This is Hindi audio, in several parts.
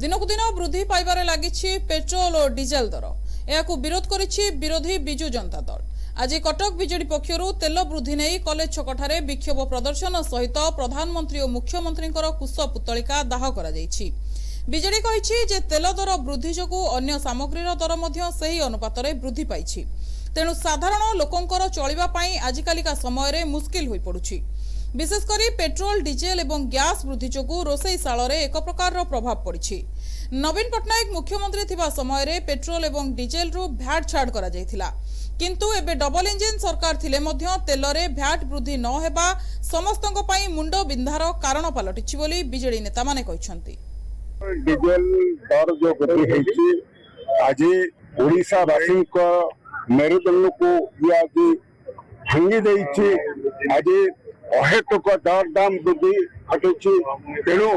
दिनकु दिन वृद्धि पाइबारे लागिछि पेट्रोल और डीजेल दर। एहाकु विरोध करिछि विरोधी बिजु जनता दल। आज कटक बीजेडी पक्षरु तेल वृद्धि नहीं कॉलेज छकठारे विक्षोभ प्रदर्शन सहित प्रधानमंत्री और मुख्यमंत्री कुश पुतलिका दाह करा जायछि। बीजेडी कहिछि जे तेल दर वृद्धि जोगु अन्य सामग्रीर दर मध्य सही अनुपातरे वृद्धि पाइछि। तेणु साधारण लोकंकर चलिबा पई आजिकालिका समय रे मुश्किल होई पडुछि। विशेषकर पेट्रोल डीजेल एवं गैस वृद्धि जोगु रोषैशाल एक प्रकार प्रभाव पड़ी। नवीन पट्टनायक मुख्यमंत्री थिबा समय रे पेट्रोल एवं डीजेल रु भैट छाड़ करा जायथिला, किंतु एबे डबल इंजिन सरकार थिले मध्य तेल रे भैट वृद्धि न हेबा समस्तक पई मुंड बिंधार कारण पलटिछि बोली बीजेडी नेता माने कहिसंती। डीजेल दर जो वृद्धि हेछि आज ओडिशा वासी को मेरुदंड को आज भांगी देछि। आज अहेतुक दर दाम वृद्धि घटी। तेणु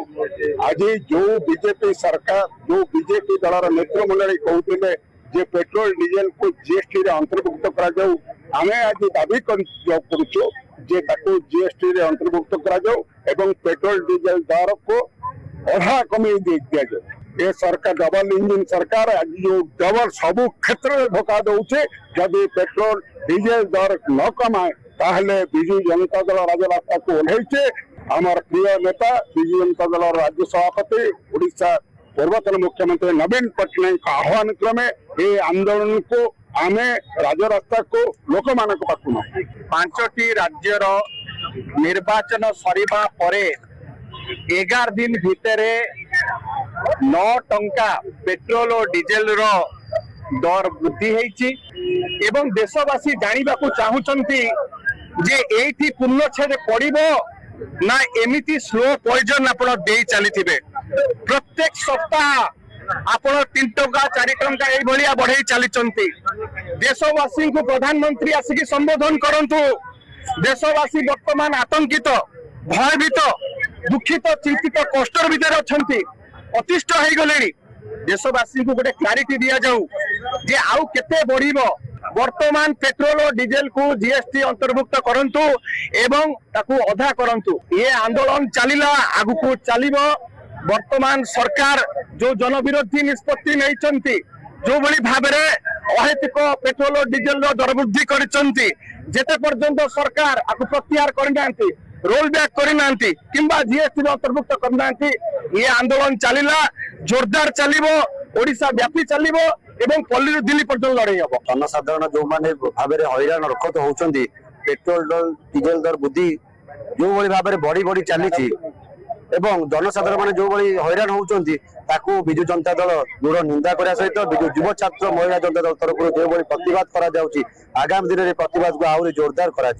आज जो बीजेपी सरकार जो बीजेपी दलर नेतृमंडली कहते जे पेट्रोल डीजेल को जीएसटी रे अंतर्भुक्त करा जाऊ, आमे आज दाबी करूछु जे ताको जीएसटी रे अंतर्भुक्त करा जाऊ एवं पेट्रोल डीजेल दर को अधा कमी दिया जाए। ये सरकार डबल इंजिन सरकार आज जो डबल सबु क्षेत्र में धोखा दौचे। जदि पेट्रोल डीजेल दर न कमाए ताहले बिजु जनता दल राजरास्ता को ओह्लैछे। आमर प्रिय नेता बिजु जनता दल राज्य सभापति ओडिशा पूर्वतन मुख्यमंत्री नवीन पट्टनायक आह्वान क्रमे ये आंदोलन को आमे राजरास्ता को लोक मान पाखु पांचटी राज्यर निर्वाचन सरिबा परे 11 दिन भितरे 9 टंका पेट्रोल और डीजेल रो दर वृद्धि हेछि एवं देशवासी जानिबा को चाहुचंती जे एठी पूर्णछेद पड़िबो ना एमिति स्लो पॉइजन आपण देई चलीथिबे। प्रत्येक सप्ताह आपण 3 टंका 4 टंका एई भलिया बढ़ई चलीचंती। देशवासी को प्रधानमंत्री आसिकी संबोधन करंतु। देशवासी वर्तमान आतंकित भयभीत दुखित चिंतित कष्टर भीतर अछंती, अतिष्ठ हो गले। देशवासी को गोटे क्लारिटी दिया जाऊ जे आउ केते बढ़िबो। वर्तमान पेट्रोल और डीजेल को जीएसटी अंतर्भुक्त करंतु एवं ताकू अधा करंतु। ये आंदोलन चलिला आगु को चलिबो। वर्तमान सरकार जो जनविरोधी निष्पत्ति नैचंती, जो भली भाबरे अहेतुक पेट्रोल और डीजेल रो दर वृद्धि करिसंती, जेते पर्यंत सरकार आकु प्रत्याहार करनांती, रोल बैक करनांती किंबा जीएसटी अंतर्भुक्त करनांती, ये आंदोलन चलिला जोरदार चलिबो, ओडिशा व्यापी चलिबो एवं पल्ली दिल्ली पर्यटन लड़ाई हम। जनसाधारण जो मैंने भाव में हैरान रखत होती पेट्रोल दर डीजेल दर वृद्धि जो भाव में बढ़ी बढ़ी चली एवं जनसाधारण मैंने जो हैरान होती विजु जनता दल दृढ़ निंदा करने सहित विजु युव छात्र महिला जनता दल तरफ जो प्रतिवाद करा आगामी दिन में प्रतिवाद को आहरी जोरदार करा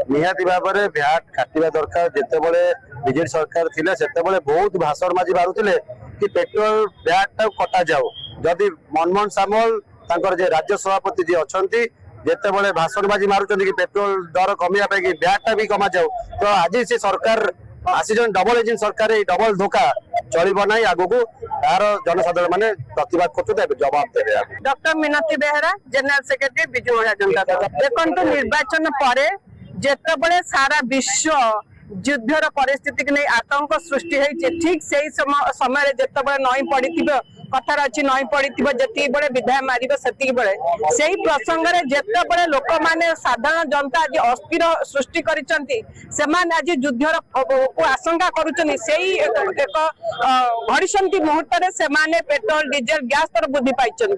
निहाती भाव में भैट काटा दरकार। जितेबाला बीजेडी सरकार थिला सेतेबाला बहुत भाषण माजी मारुथिले कि पेट्रोल भैट कटा जाऊ। जदि मनमोहन सामल तांकर जे राज्य सभापति जी अछंती जेतेबाला भाषण बाजी मारुचंती कि पेट्रोल दर कमिया पे कि भैट भी कमा जाऊ, तो आज से सरकार आसी डबल इंजिन सरकार डबल धोखा चलिबो नाही। आगु को तार जनसाधारण माने प्रतिवाद करते जवाब देबे। Doctor Minati Behera general secretary Biju Janata Dal. देखंतु निर्वाचन परे जेतेबेले सारा विश्व युद्धर परिस्थिति नहीं आतंक सृष्टि होइछे, ठीक से समय जेतेबेले नई पड़िथिबो कथार अच्छी नई पड़िथिबो जति बड़े विधाय मारिबो सेति बड़े सेही प्रसंग रे जेतेबेले लोक माने साधारण जनता आज अस्थिर सृष्टि करिसंती, सेमाने आज युद्धर को आशंका करूछनी। सेही एक घड़ीसंती मुहूर्त रे सेमाने पेट्रोल डीजेल गैस दर वृद्धि पाइछन।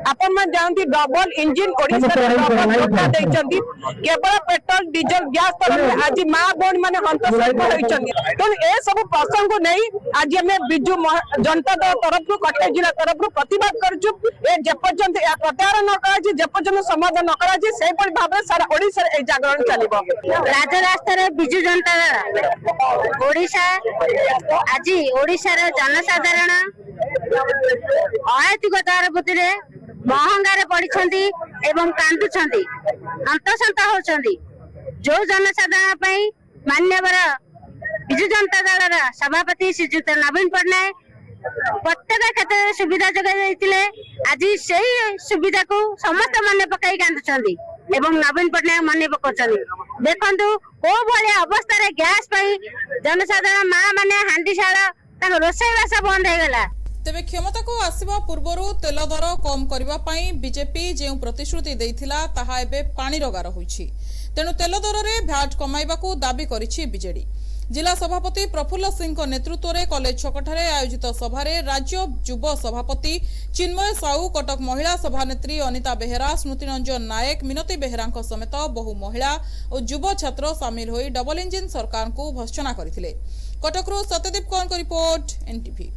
आपण मन जानती डबल इंजिन ओडिसा रे धोखा दैछंती। केवल पेट्रोल डीजेल गैस दर आज मां बोन माने हंतसंत होइछंती। तो ए सब प्रसंग को नहीं आज हमें बिजु जनता दल तरफ कटक जिला तरफ प्रतिवाद करछु। ए जेपर्यंत या प्रत्याहार न कराजी जेपर्यंत समाधान न कराजी सेही परि भाबरे सारा ओडिसा रे जागरण चलिबो। राजरास्ता रे बिजु जनता दल ओडिसा आज ओडिसा रे जनसाधारण अहेतुक दर वृद्धि रे महंगारे पड़िछंती एवं कांदुछंती, हंतसंत होछंती। जो जनसाधारण पई मान्यवर बिजु जनता दल सभापति श्रीयुत नवीन पट्टनायक प्रत्येक क्षेत्र में सुविधा जगह आज से सुविधा को समस्त मन पकई कांदुछंती एवं नवीन पट्टनायक मन पकाउछंती। देखंतु को भले अवस्था रे गैस पई जनसाधारण मां माने हांडीशाल रोषेईबास बंद हो गला। तेबे क्षमता को आसिबा पूर्वरु तेल दर कम करबा पई बीजेपी जे प्रतिश्रुति देइथिला ताहा एबे पानी रगार होईछि। तेणु तेल दर रे भ्याट कमाइबाकू दाबी करिछि बीजेडी। जिला सभापति प्रफुल्ल सिंह नेतृत्व में कॉलेज छकठारे आयोजित सभारे राज्य युव सभापति चिन्मय साहू, कटक महिला सभानेत्री अनिता बेहेरा, स्मृति रंजन नायक, मिनती बेहेरा समेत बहु महिला और युव छात्र सामिल होई डबल इंजिन सरकार को भर्त्सना करथिले। कटकरू सत्यदीप कौर रिपोर्ट, एनटीवी।